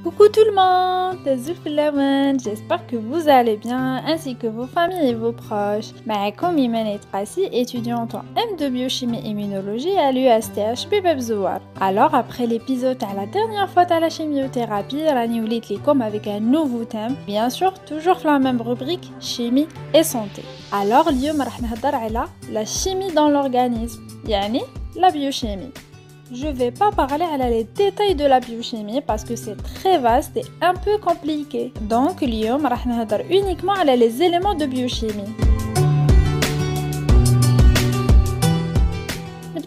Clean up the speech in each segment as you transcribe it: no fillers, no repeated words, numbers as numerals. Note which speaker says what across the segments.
Speaker 1: Coucou tout le monde, c'est Zouflawen, j'espère que vous allez bien ainsi que vos familles et vos proches. معكم إيمان Trassi, étudiante en M de biochimie et immunologie à l'USTH Bibeb Zouar. Alors après l'épisode à la dernière fois à la chimiothérapie, rani وليت لكم avec un nouveau thème, bien sûr toujours la même rubrique chimie et santé. Alors اليوم راح نهضر على la chimie dans l'organisme, يعني la biochimie. Je vais pas parler les détails de la biochimie parce que c'est très vaste et un peu compliqué. Donc, اليوم راح نهضر uniquement على les éléments de biochimie.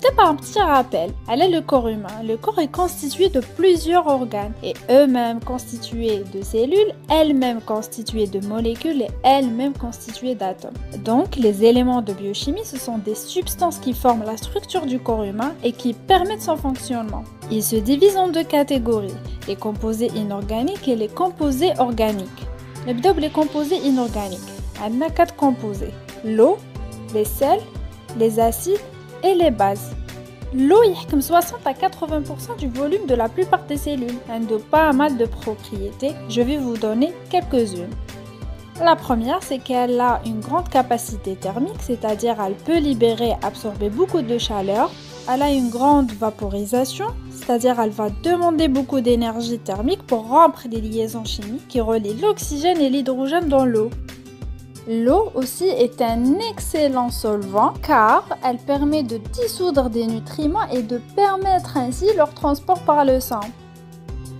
Speaker 1: Peut-être par un petit rappel, le corps humain. Le corps est constitué de plusieurs organes et eux-mêmes constitués de cellules, elles-mêmes constituées de molécules et elles-mêmes constituées d'atomes. Donc, les éléments de biochimie, ce sont des substances qui forment la structure du corps humain et qui permettent son fonctionnement. Ils se divisent en deux catégories, les composés inorganiques et les composés organiques. Les composés inorganiques. On a 4 composés: l'eau, les sels, les acides et les bases. L'eau est comme 60 à 80% du volume de la plupart des cellules. Elle a pas mal de propriétés. Je vais vous donner quelques-unes. La première, c'est qu'elle a une grande capacité thermique, c'est-à-dire elle peut libérer et absorber beaucoup de chaleur. Elle a une grande vaporisation, c'est-à-dire elle va demander beaucoup d'énergie thermique pour rompre les liaisons chimiques qui relient l'oxygène et l'hydrogène dans l'eau. L'eau aussi est un excellent solvant car elle permet de dissoudre des nutriments et de permettre ainsi leur transport par le sang.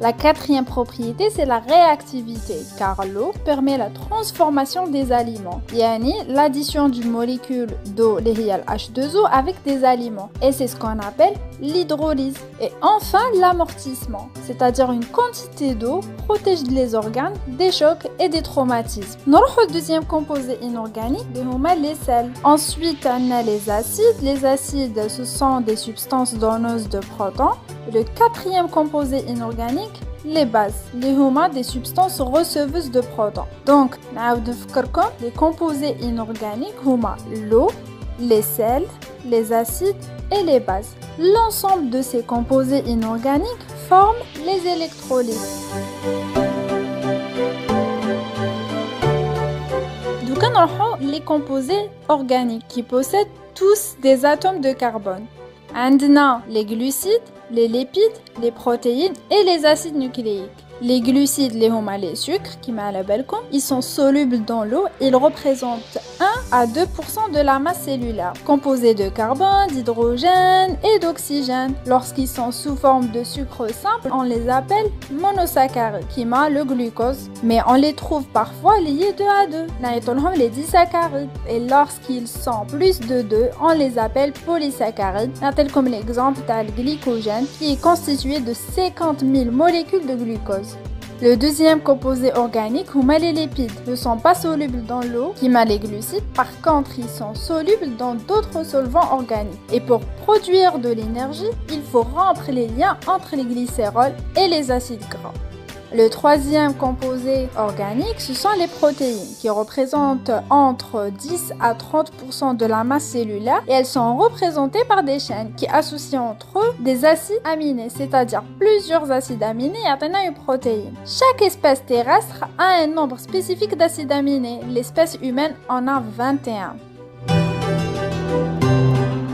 Speaker 1: La quatrième propriété, c'est la réactivité, car l'eau permet la transformation des aliments, yani l'addition d'une molécule d'eau, H2O, avec des aliments. Et c'est ce qu'on appelle l'hydrolyse. Et enfin, l'amortissement, c'est-à-dire une quantité d'eau protège les organes des chocs et des traumatismes. Le deuxième composé inorganique, les sels. Ensuite, on a les acides. Les acides, ce sont des substances donneuses de protons. Le quatrième composé inorganique, les bases, des substances receveuses de protons. Donc, les composés inorganiques, l'eau, les sels, les acides et les bases. L'ensemble de ces composés inorganiques forment les électrolytes. Donc, les composés organiques qui possèdent tous des atomes de carbone. عندنا les glucides, les lipides, les protéines et les acides nucléiques. Les glucides, les sucres, ils sont solubles dans l'eau. Ils représentent 1 à 2% de la masse cellulaire, composés de carbone, d'hydrogène et d'oxygène. Lorsqu'ils sont sous forme de sucre simple, on les appelle monosaccharides, qui m'a le glucose. Mais on les trouve parfois liés 2 à 2. On les disaccharides. Et lorsqu'ils sont plus de 2, on les appelle polysaccharides. Tel comme l'exemple du glycogène, qui est constitué de 50 000 molécules de glucose. Le deuxième composé organique, les lipides, ne sont pas solubles dans l'eau, qui m'a les glucides. Par contre, ils sont solubles dans d'autres solvants organiques. Et pour produire de l'énergie, il faut rompre les liens entre les glycérols et les acides gras. Le troisième composé organique, ce sont les protéines, qui représentent entre 10 à 30% de la masse cellulaire et elles sont représentées par des chaînes qui associent entre eux des acides aminés, c'est-à-dire plusieurs acides aminés et une protéine. Chaque espèce terrestre a un nombre spécifique d'acides aminés. L'espèce humaine en a 21.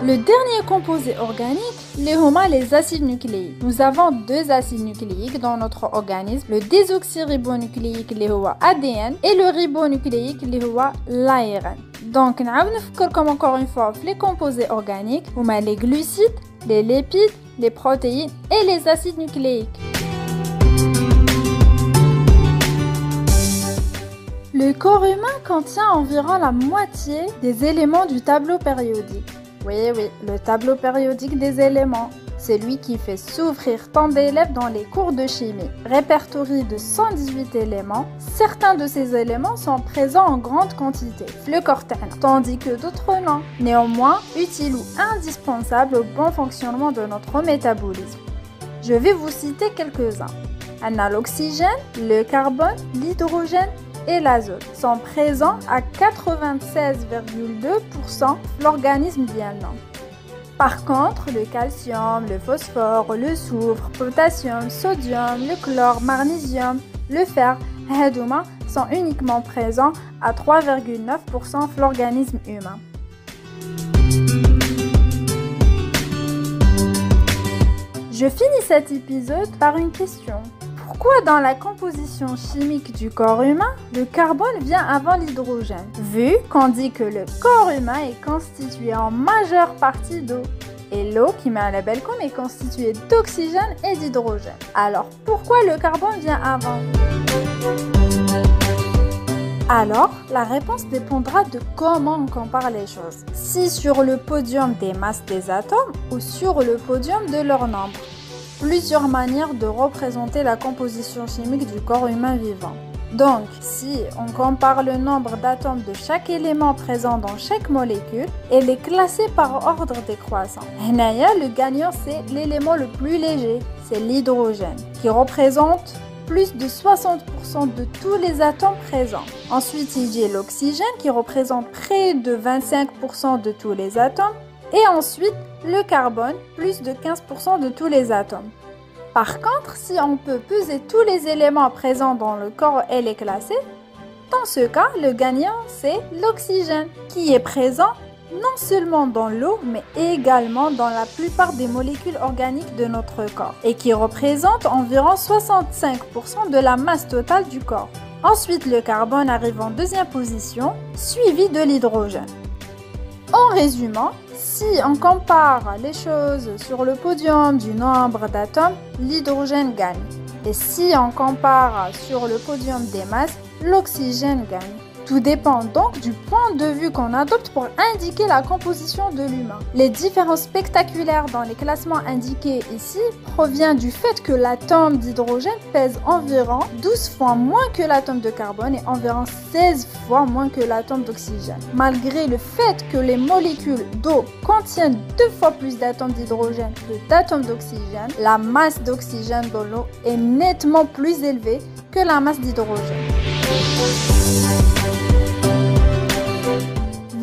Speaker 1: Le dernier composé organique, les acides nucléiques. Nous avons 2 acides nucléiques dans notre organisme, le désoxyribonucléique ADN et le ribonucléique l'ARN. Donc, comme encore une fois, les composés organiques, les glucides, les lipides, les protéines et les acides nucléiques. Le corps humain contient environ la moitié des éléments du tableau périodique. Oui, le tableau périodique des éléments. C'est lui qui fait souffrir tant d'élèves dans les cours de chimie. Répertorié de 118 éléments, certains de ces éléments sont présents en grande quantité, le corps, tandis que d'autres non. Néanmoins, utiles ou indispensables au bon fonctionnement de notre métabolisme. Je vais vous citer quelques-uns. On a l'oxygène, le carbone, l'hydrogène et l'azote sont présents à 96,2% de l'organisme bien. Par contre, le calcium, le phosphore, le soufre, potassium, sodium, le chlore, magnésium, le fer, هادوما sont uniquement présents à 3,9% de l'organisme humain. Je finis cet épisode par une question. Pourquoi dans la composition chimique du corps humain, le carbone vient avant l'hydrogène, vu qu'on dit que le corps humain est constitué en majeure partie d'eau et l'eau qui met un label comme est constituée d'oxygène et d'hydrogène. Alors pourquoi le carbone vient avant? Alors, la réponse dépendra de comment on compare les choses. Si sur le podium des masses des atomes ou sur le podium de leur nombre. Plusieurs manières de représenter la composition chimique du corps humain vivant. Donc, si on compare le nombre d'atomes de chaque élément présent dans chaque molécule, elle est classée par ordre décroissant. Hénaya, le gagnant, c'est l'élément le plus léger, c'est l'hydrogène, qui représente plus de 60% de tous les atomes présents. Ensuite, il y a l'oxygène qui représente près de 25% de tous les atomes. Et ensuite, le carbone, plus de 15% de tous les atomes. Par contre, si on peut peser tous les éléments présents dans le corps et les classer, dans ce cas, le gagnant, c'est l'oxygène, qui est présent non seulement dans l'eau, mais également dans la plupart des molécules organiques de notre corps, et qui représente environ 65% de la masse totale du corps. Ensuite, le carbone arrive en deuxième position, suivi de l'hydrogène. En résumant, si on compare les choses sur le podium du nombre d'atomes, l'hydrogène gagne. Et si on compare sur le podium des masses, l'oxygène gagne. Tout dépend donc du point de vue qu'on adopte pour indiquer la composition de l'humain. Les différences spectaculaires dans les classements indiqués ici proviennent du fait que l'atome d'hydrogène pèse environ 12 fois moins que l'atome de carbone et environ 16 fois moins que l'atome d'oxygène. Malgré le fait que les molécules d'eau contiennent 2 fois plus d'atomes d'hydrogène que d'atomes d'oxygène, la masse d'oxygène dans l'eau est nettement plus élevée que la masse d'hydrogène.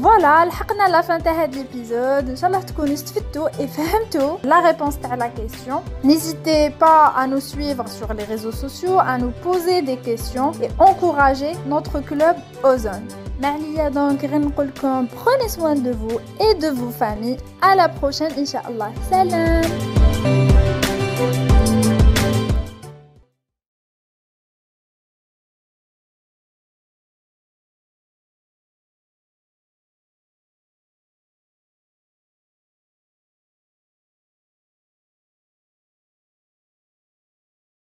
Speaker 1: Voilà, لحقنا la fin de cet épisode. Inch'Allah تكونوا استفدتوا et فهمتوا la réponse à la question. N'hésitez pas à nous suivre sur les réseaux sociaux, à nous poser des questions et encourager notre club Ozone. Malia donc prenez soin de vous et de vos familles. À la prochaine, Inch'Allah. Salam.